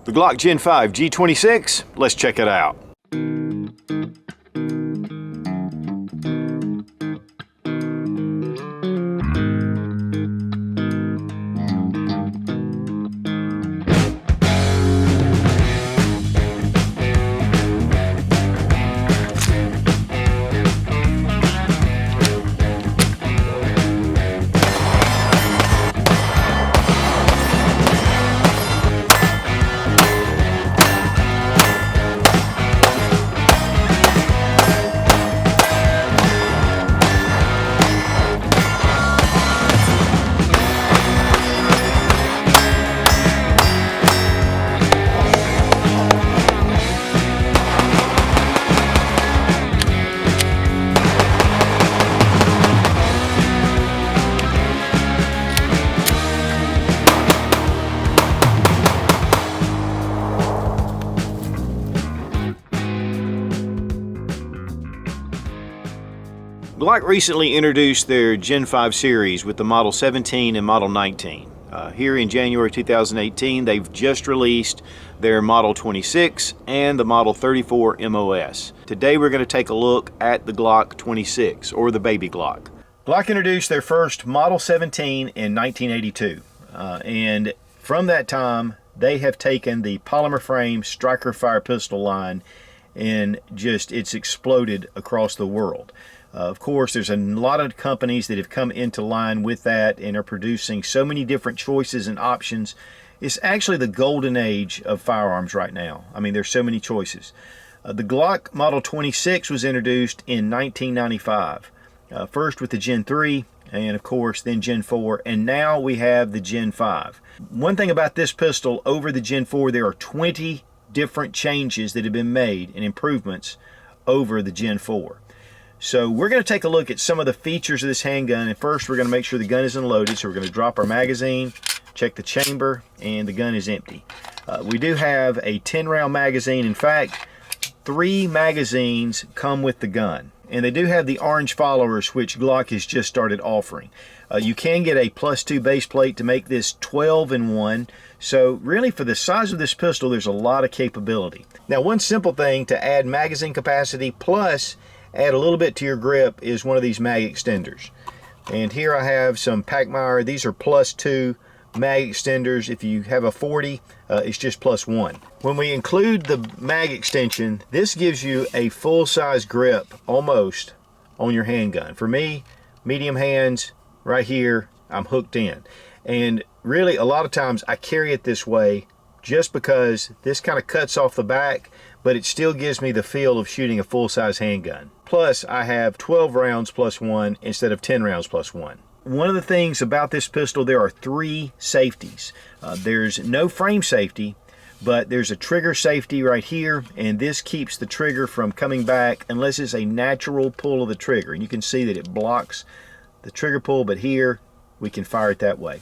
The Glock Gen 5 G26, let's check it out. Glock recently introduced their Gen 5 series with the Model 17 and Model 19. Here in January 2018, they've just released their Model 26 and the Model 34 MOS. Today we're going to take a look at the Glock 26, or the baby Glock. Glock introduced their first Model 17 in 1982, and from that time they have taken the polymer frame striker fire pistol line and it's exploded across the world. Of course, there's a lot of companies that have come into line with that and are producing so many different choices and options. It's actually the golden age of firearms right now. I mean, there's so many choices. The Glock Model 26 was introduced in 1995, first with the Gen 3, and of course then Gen 4, and now we have the Gen 5. One thing about this pistol over the Gen 4, there are 20 different changes that have been made and improvements over the Gen 4. So we're going to take a look at some of the features of this handgun, and first we're going to make sure the gun is unloaded. So we're going to drop our magazine, check the chamber, and the gun is empty. We do have a 10-round magazine. In fact, 3 magazines come with the gun, and they do have the orange followers, which Glock has just started offering. You can get a +2 base plate to make this 12-in-1. So really, for the size of this pistol, there's a lot of capability. Now, one simple thing to add magazine capacity plus add a little bit to your grip is one of these mag extenders. And here I have some Pachmayr. These are +2 mag extenders. If you have a 40, it's just +1. When we include the mag extension, this gives you a full-size grip almost on your handgun. For me, medium hands, right here, I'm hooked in. And really, a lot of times I carry it this way just because this kind of cuts off the back, but it still gives me the feel of shooting a full-size handgun. Plus, I have 12 rounds +1 instead of 10 rounds +1. One of the things about this pistol, there are 3 safeties. There's no frame safety, but there's a trigger safety right here, and this keeps the trigger from coming back unless it's a natural pull of the trigger. And you can see that it blocks the trigger pull, but here we can fire it that way.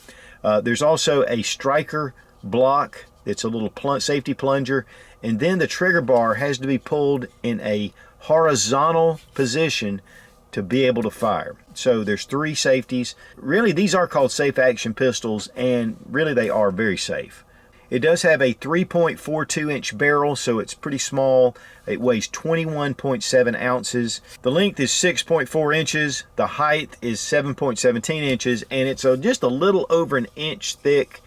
There's also a striker block. It's a little safety plunger, and then the trigger bar has to be pulled in a horizontal position to be able to fire. So there's 3 safeties. Really, these are called safe action pistols, and really they are very safe. It does have a 3.42-inch barrel, so it's pretty small. It weighs 21.7 ounces. The length is 6.4 inches. The height is 7.17 inches, and it's just a little over an inch thick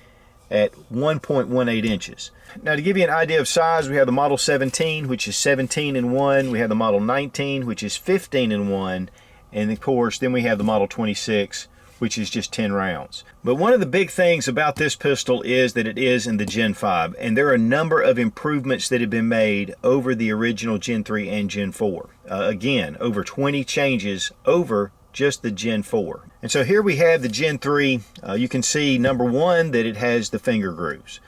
at 1.18 inches. Now, to give you an idea of size, we have the Model 17, which is 17-in-1. We have the Model 19, which is 15-in-1. And of course, then we have the Model 26, which is just 10 rounds. But one of the big things about this pistol is that it is in the Gen 5, and there are a number of improvements that have been made over the original Gen 3 and Gen 4. Again, over 20 changes over just the Gen 4. And so here we have the Gen 3. You can see, number 1, that it has the finger grooves.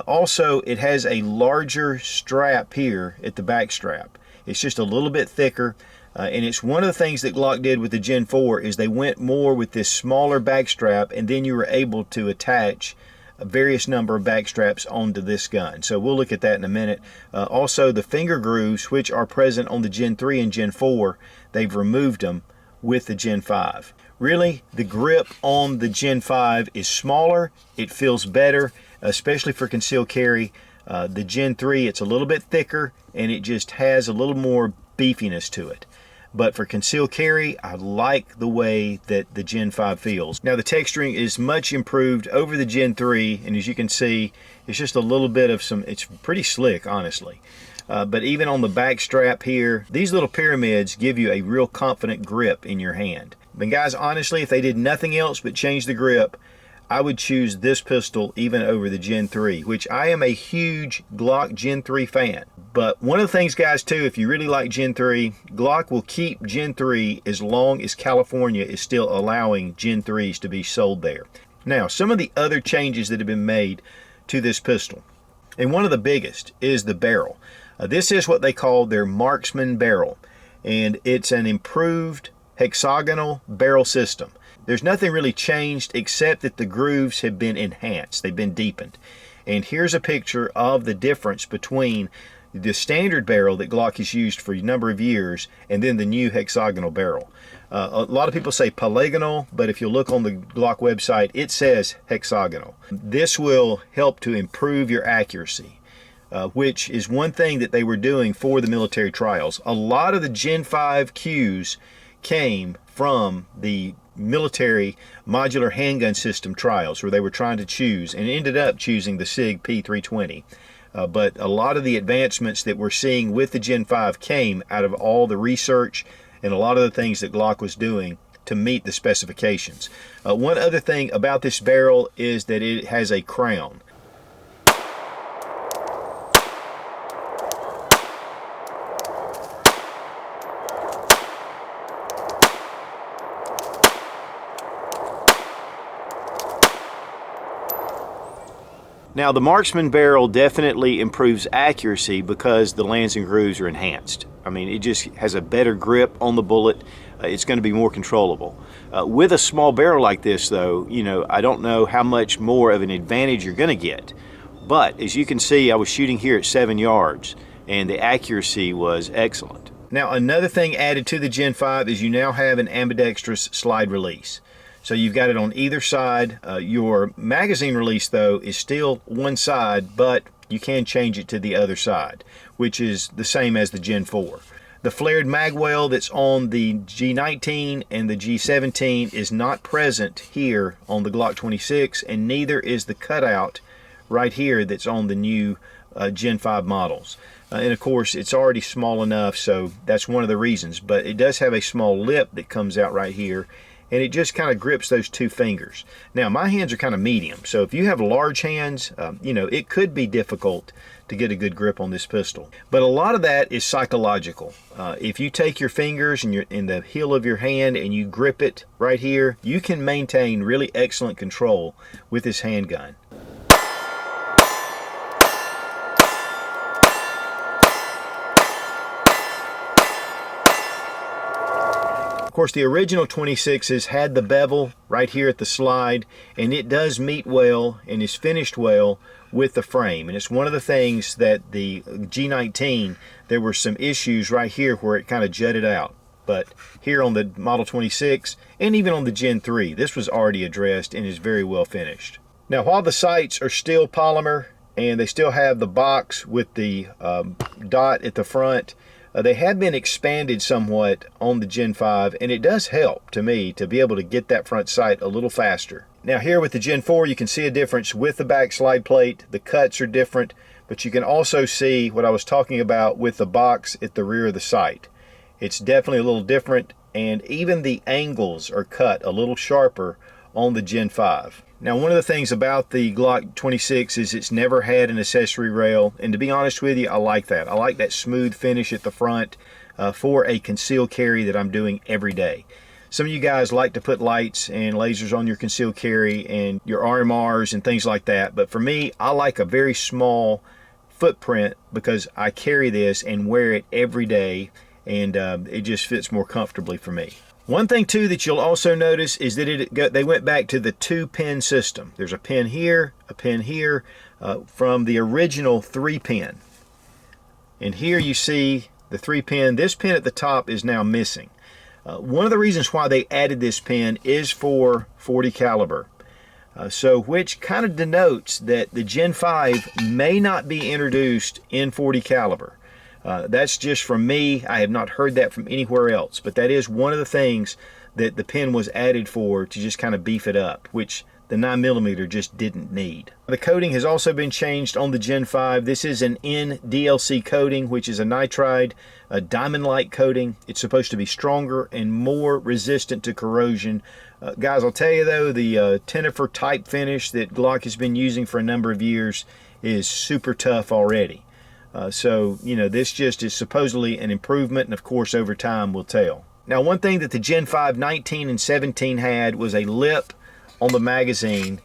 Also, it has a larger strap here at the back strap. It's just a little bit thicker. And it's one of the things that Glock did with the Gen 4 is they went more with this smaller back strap, and then you were able to attach a various number of back straps onto this gun. So we'll look at that in a minute. Also, the finger grooves, which are present on the Gen 3 and Gen 4, they've removed them with the Gen 5. Really, the grip on the Gen 5 is smaller. It feels better, especially for concealed carry. The Gen 3, it's a little bit thicker and it just has a little more beefiness to it. But for concealed carry, I like the way that the Gen 5 feels. Now the texturing is much improved over the Gen 3, and as you can see, it's just a little bit of it's pretty slick, honestly. But even on the back strap here, these little pyramids give you a real confident grip in your hand. But guys, honestly, if they did nothing else but change the grip, I would choose this pistol even over the Gen 3, which I am a huge Glock Gen 3 fan. But one of the things, guys, too, if you really like Gen 3, Glock will keep Gen 3 as long as California is still allowing Gen 3s to be sold there. Now, some of the other changes that have been made to this pistol, and one of the biggest is the barrel. This is what they call their marksman barrel, and it's an improved hexagonal barrel system. There's nothing really changed except that the grooves have been enhanced. They've been deepened. And here's a picture of the difference between the standard barrel that Glock has used for a number of years and then the new hexagonal barrel. A lot of people say polygonal, but if you look on the Glock website, it says hexagonal. This will help to improve your accuracy, which is one thing that they were doing for the military trials. A lot of the Gen 5 Qs came from the military modular handgun system trials where they were trying to choose and ended up choosing the SIG P320. But a lot of the advancements that we're seeing with the Gen 5 came out of all the research and a lot of the things that Glock was doing to meet the specifications. One other thing about this barrel is that it has a crown. Now the marksman barrel definitely improves accuracy because the lands and grooves are enhanced. I mean, it just has a better grip on the bullet. It's going to be more controllable. With a small barrel like this though, I don't know how much more of an advantage you're going to get. But as you can see, I was shooting here at 7 yards and the accuracy was excellent. Now another thing added to the Gen 5 is you now have an ambidextrous slide release. So you've got it on either side. Your magazine release though is still one side, but you can change it to the other side, which is the same as the Gen 4. The flared mag well that's on the G19 and the G17 is not present here on the Glock 26, and neither is the cutout right here that's on the new Gen 5 models. And of course it's already small enough, so that's one of the reasons, but it does have a small lip that comes out right here, and it just kind of grips those two fingers. Now my hands are kind of medium, so if you have large hands, it could be difficult to get a good grip on this pistol. But a lot of that is psychological. If you take your fingers and you're in the heel of your hand and you grip it right here, you can maintain really excellent control with this handgun. Of course, the original 26s had the bevel right here at the slide, and it does meet well and is finished well with the frame. And it's one of the things that the G19, there were some issues right here where it kind of jutted out. But here on the Model 26 and even on the Gen 3, this was already addressed and is very well finished. Now, while the sights are still polymer and they still have the box with the dot at the front, they have been expanded somewhat on the Gen 5, and it does help to me to be able to get that front sight a little faster. Now here with the Gen 4, you can see a difference with the back slide plate. The cuts are different, but you can also see what I was talking about with the box at the rear of the sight. It's definitely a little different, and even the angles are cut a little sharper on the Gen 5. Now, one of the things about the Glock 26 is it's never had an accessory rail, and to be honest with you, I like that. I like that smooth finish at the front for a concealed carry that I'm doing every day. Some of you guys like to put lights and lasers on your concealed carry and your RMRs and things like that, but for me, I like a very small footprint because I carry this and wear it every day, and it just fits more comfortably for me. One thing too that you'll also notice is that they went back to the 2-pin system. There's a pin here, from the original 3-pin. And here you see the 3-pin. This pin at the top is now missing. One of the reasons why they added this pin is for 40 caliber. So which kind of denotes that the Gen 5 may not be introduced in .40 caliber. That's just from me. I have not heard that from anywhere else, but that is one of the things that the pen was added for, to just kind of beef it up, which the 9mm just didn't need. The coating has also been changed on the Gen 5. This is an NDLC coating, which is a nitride, a diamond-like coating. It's supposed to be stronger and more resistant to corrosion. Guys, I'll tell you though, the Tenifer type finish that Glock has been using for a number of years is super tough already. So, you know, this just is supposedly an improvement, and of course over time will tell. Now, one thing that the Gen 5 19 and 17 had was a lip on the magazine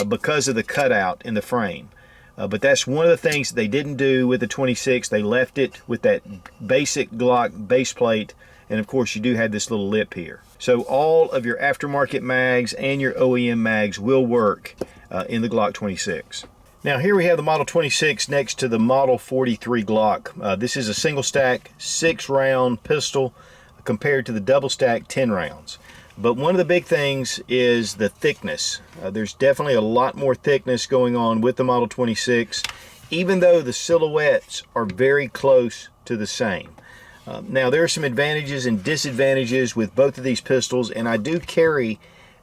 because of the cutout in the frame. But that's one of the things that they didn't do with the 26. They left it with that basic Glock base plate, and of course you do have this little lip here. So all of your aftermarket mags and your OEM mags will work in the Glock 26. Now here we have the Model 26 next to the Model 43 Glock. This is a single stack 6-round pistol compared to the double stack 10 rounds. But one of the big things is the thickness. There's definitely a lot more thickness going on with the Model 26, even though the silhouettes are very close to the same. Now there are some advantages and disadvantages with both of these pistols, and I do carry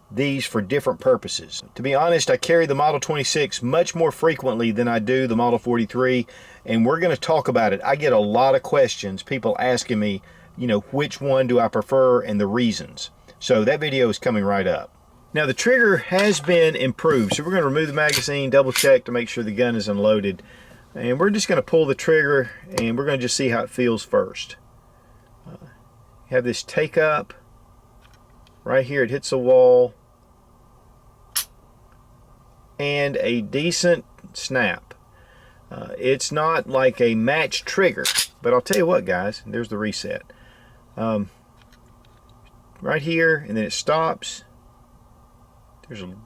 these for different purposes. To be honest, I carry the Model 26 much more frequently than I do the Model 43, and we're going to talk about it. I get a lot of questions, people asking me, you know, which one do I prefer and the reasons. So that video is coming right up. Now the trigger has been improved, so we're going to remove the magazine, double check to make sure the gun is unloaded, and we're just going to pull the trigger and we're going to just see how it feels first. Have this take up right here, it hits a wall, and a decent snap. It's not like a match trigger, but I'll tell you what guys, there's the reset. Right here, and then it stops. There's an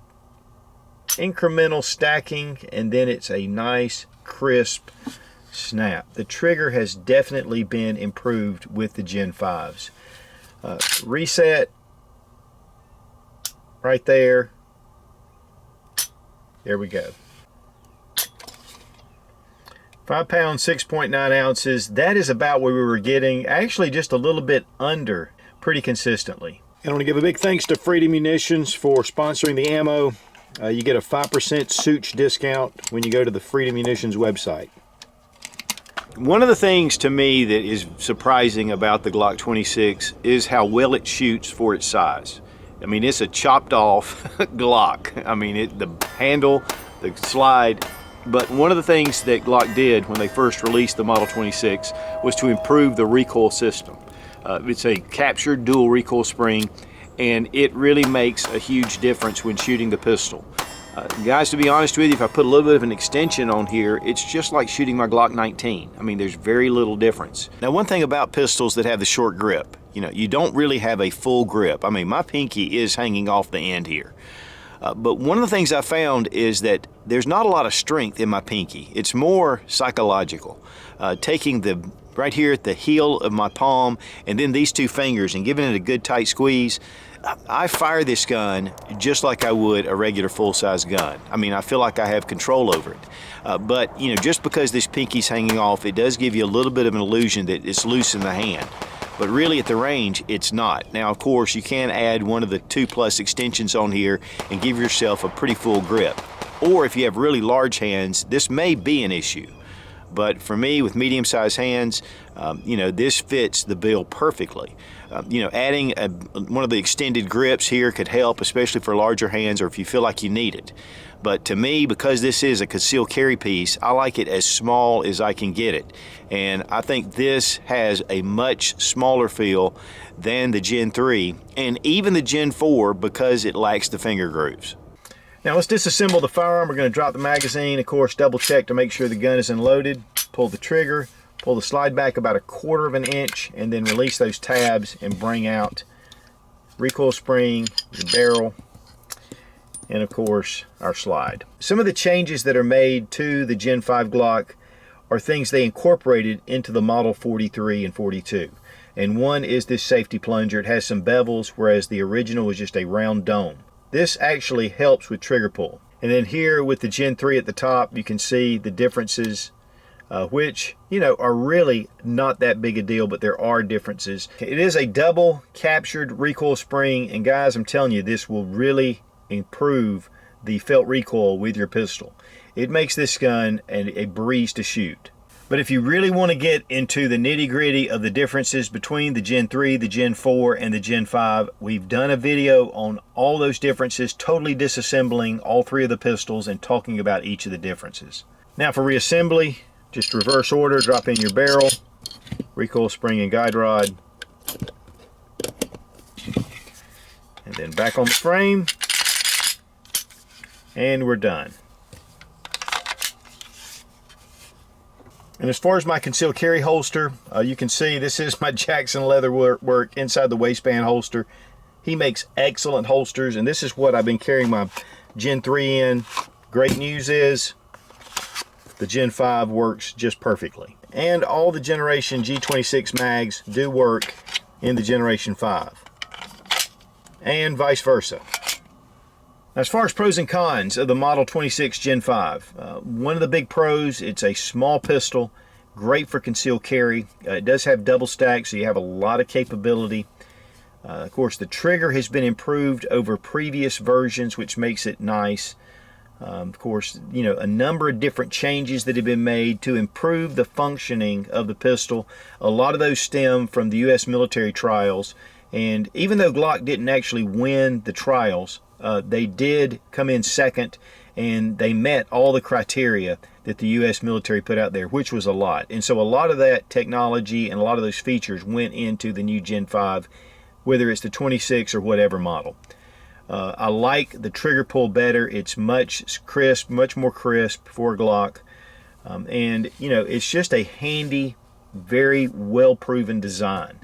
incremental stacking, and then it's a nice crisp snap. The trigger has definitely been improved with the Gen 5s. Reset right there. There we go. 5 pounds, 6.9 ounces. That is about where we were getting, actually just a little bit under, pretty consistently. And I want to give a big thanks to Freedom Munitions for sponsoring the ammo. You get a 5% Such discount when you go to the Freedom Munitions website. One of the things to me that is surprising about the Glock 26 is how well it shoots for its size. I mean, it's a chopped off Glock. I mean, the handle, the slide. But one of the things that Glock did when they first released the Model 26 was to improve the recoil system. It's a captured dual recoil spring, and it really makes a huge difference when shooting the pistol. Guys, to be honest with you, if I put a little bit of an extension on here, it's just like shooting my Glock 19. I mean, there's very little difference. Now, one thing about pistols that have the short grip, you know, you don't really have a full grip. I mean, my pinky is hanging off the end here. But one of the things I found is that there's not a lot of strength in my pinky. It's more psychological. Taking the right here at the heel of my palm and then these two fingers and giving it a good tight squeeze, I fire this gun just like I would a regular full-size gun. I mean, I feel like I have control over it. But, you know, just because this pinky's hanging off, it does give you a little bit of an illusion that it's loose in the hand. But really at the range, it's not. Now, of course, you can add one of the 2+ extensions on here and give yourself a pretty full grip. Or if you have really large hands, this may be an issue. But for me, with medium-sized hands, you know, this fits the bill perfectly. You know, adding one of the extended grips here could help, especially for larger hands or if you feel like you need it. But to me, because this is a concealed carry piece, I like it as small as I can get it. And I think this has a much smaller feel than the Gen 3 and even the Gen 4 because it lacks the finger grooves. Now let's disassemble the firearm. We're going to drop the magazine, of course, double check to make sure the gun is unloaded, pull the trigger, pull the slide back about 1/4 inch, and then release those tabs and bring out recoil spring, the barrel, and of course our slide. Some of the changes that are made to the Gen 5 Glock are things they incorporated into the Model 43 and 42. And one is this safety plunger. It has some bevels, whereas the original was just a round dome. This actually helps with trigger pull. And then here with the Gen 3 at the top, you can see the differences, which, you know, are really not that big a deal, but there are differences. It is a double captured recoil spring, and guys, I'm telling you, this will really improve the felt recoil with your pistol. It makes this gun a breeze to shoot. But if you really want to get into the nitty-gritty of the differences between the Gen 3, the Gen 4, and the Gen 5, we've done a video on all those differences, totally disassembling all three of the pistols and talking about each of the differences. Now for reassembly, just reverse order, drop in your barrel, recoil spring and guide rod, and then back on the frame, and we're done. And as far as my concealed carry holster, you can see this is my Jackson leather work inside the waistband holster. He makes excellent holsters, and this is what I've been carrying my Gen 3 in. Great news is the Gen 5 works just perfectly. And all the Generation G26 mags do work in the Generation 5. And vice versa. Now, as far as pros and cons of the Model 26 Gen 5, one of the big pros, it's a small pistol, great for concealed carry. It does have double stack, so you have a lot of capability. Of course, the trigger has been improved over previous versions, which makes it nice. Of course, you know, a number of different changes that have been made to improve the functioning of the pistol. A lot of those stem from the U.S. military trials, and even though Glock didn't actually win the trials, they did come in second, and they met all the criteria that the U.S. military put out there, which was a lot. And so a lot of that technology and a lot of those features went into the new Gen 5, whether it's the 26 or whatever model. I like the trigger pull better. It's much more crisp for Glock. And, you know, it's just a handy, very well-proven design.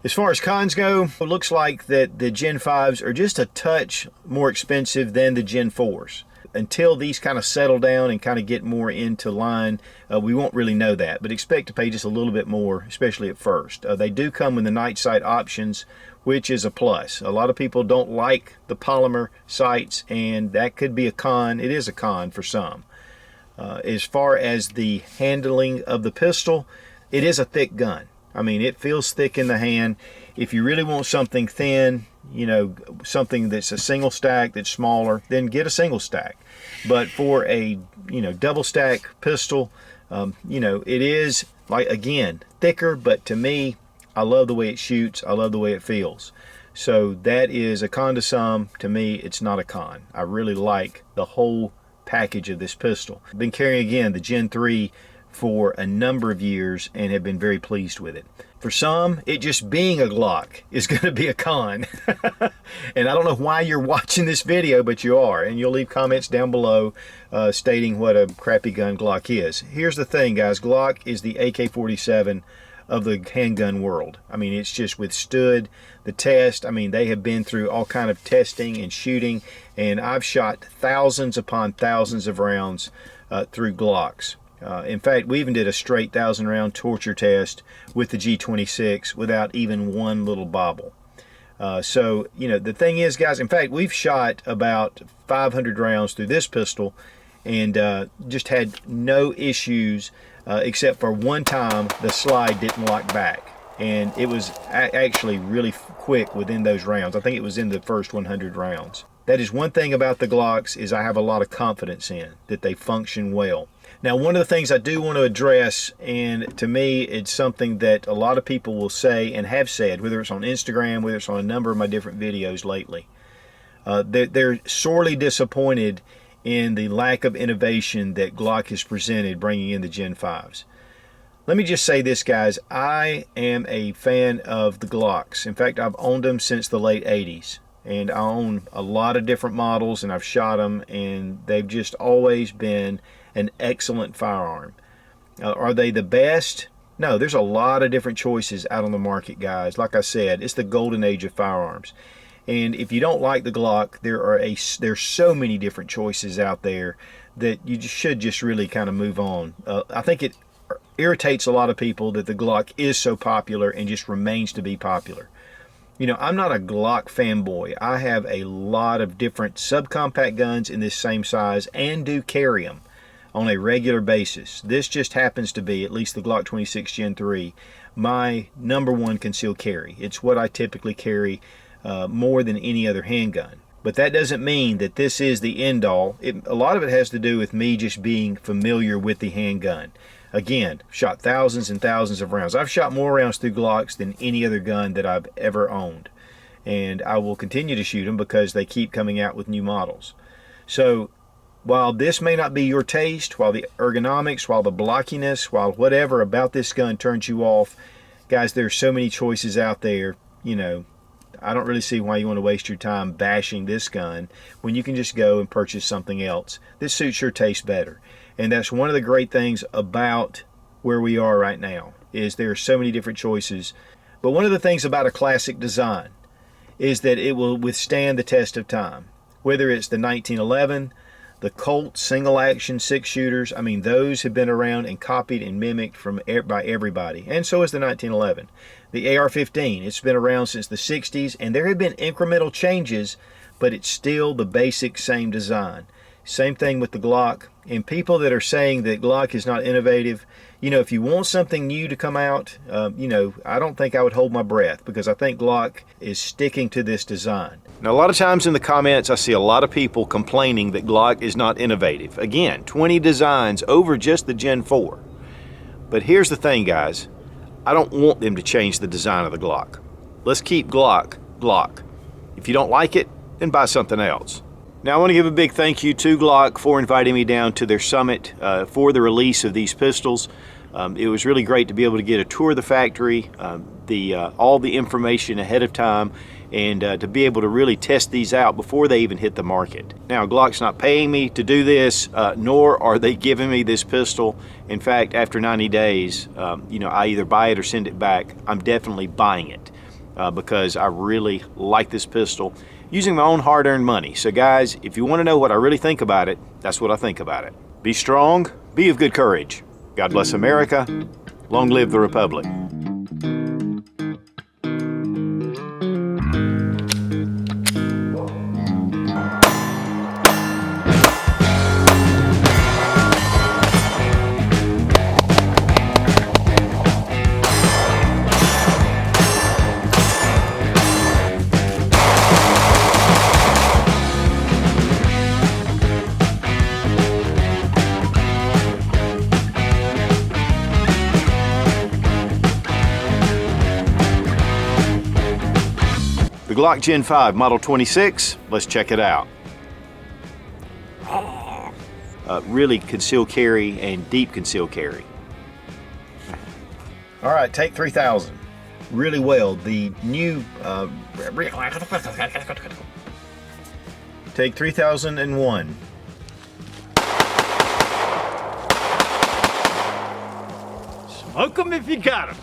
As far as cons go, it looks like that the Gen 5s are just a touch more expensive than the Gen 4s. Until these kind of settle down and kind of get more into line, we won't really know that, but expect to pay just a little bit more, especially at first. They do come with the night sight options, which is a plus. A lot of people don't like the polymer sights, and that could be a con. It is a con for some. As far as the handling of the pistol, it is a thick gun. I mean, it feels thick in the hand. If you really want something thin, you know, something that's a single stack that's smaller, then get a single stack. But for a, you know, double stack pistol, you know, it is, like, again, thicker, but to me, I love the way it shoots. I love the way it feels. So that is a con to some. To me, it's not a con. I really like the whole package of this pistol. I've been carrying, again, the Gen 3 for a number of years and have been very pleased with it. For some, it just being a Glock is going to be a con. And I don't know why you're watching this video, but you are. And you'll leave comments down below stating what a crappy gun Glock is. Here's the thing, guys. Glock is the AK-47 of the handgun world. I mean, it's just withstood the test. I mean, they have been through all kind of testing and shooting, and I've shot thousands upon thousands of rounds through Glocks. In fact, we even did a straight 1,000-round torture test with the G26 without even one little bobble. So, you know, the thing is, guys, in fact, we've shot about 500 rounds through this pistol and just had no issues except for one time the slide didn't lock back. And it was actually really quick within those rounds. I think it was in the first 100 rounds. That is one thing about the Glocks is I have a lot of confidence in, that they function well. Now, one of the things I do want to address, and to me, it's something that a lot of people will say and have said, whether it's on Instagram, whether it's on a number of my different videos lately, they're sorely disappointed in the lack of innovation that Glock has presented bringing in the Gen 5s. Let me just say this, guys. I am a fan of the Glocks. In fact, I've owned them since the late 80s. And I own a lot of different models, and I've shot them, and they've just always been an excellent firearm. Are they the best? No, there's a lot of different choices out on the market, guys. Like I said, it's the golden age of firearms. And if you don't like the Glock, there's so many different choices out there that you should just really kind of move on. I think it irritates a lot of people that the Glock is so popular and just remains to be popular. You know, I'm not a Glock fanboy. I have a lot of different subcompact guns in this same size and do carry them on a regular basis. This just happens to be, at least the Glock 26 Gen 3, my #1 concealed carry. It's what I typically carry more than any other handgun. But that doesn't mean that this is the end all. A lot of it has to do with me just being familiar with the handgun. Again, shot thousands and thousands of rounds. I've shot more rounds through Glocks than any other gun that I've ever owned. And I will continue to shoot them because they keep coming out with new models. So while this may not be your taste, while the ergonomics, while the blockiness, while whatever about this gun turns you off, guys, there's so many choices out there. You know, I don't really see why you want to waste your time bashing this gun when you can just go and purchase something else. This suits your taste better. And that's one of the great things about where we are right now, is there are so many different choices. But one of the things about a classic design is that it will withstand the test of time. Whether it's the 1911, the Colt single action 6-shooters, I mean, those have been around and copied and mimicked by everybody. And so is the 1911. The AR-15, it's been around since the 60s, and there have been incremental changes, but it's still the basic same design. Same thing with the Glock. And people that are saying that Glock is not innovative, you know, if you want something new to come out, you know, I don't think I would hold my breath, because I think Glock is sticking to this design. Now, a lot of times in the comments, I see a lot of people complaining that Glock is not innovative. Again, 20 designs over just the Gen 4. But here's the thing, guys. I don't want them to change the design of the Glock. Let's keep Glock, Glock. If you don't like it, then buy something else. Now, I want to give a big thank you to Glock for inviting me down to their summit for the release of these pistols. It was really great to be able to get a tour of the factory, all the information ahead of time, and to be able to really test these out before they even hit the market. Now, Glock's not paying me to do this, nor are they giving me this pistol. In fact, after 90 days, you know, I either buy it or send it back. I'm definitely buying it because I really like this pistol, using my own hard-earned money. So guys, if you want to know what I really think about it, that's what I think about it. Be strong, be of good courage. God bless America. Long live the Republic. The Glock Gen 5 Model 26, let's check it out. Really concealed carry and deep concealed carry. All right, take 3000. Really well. The new take 3001. Smoke 'em if you got 'em.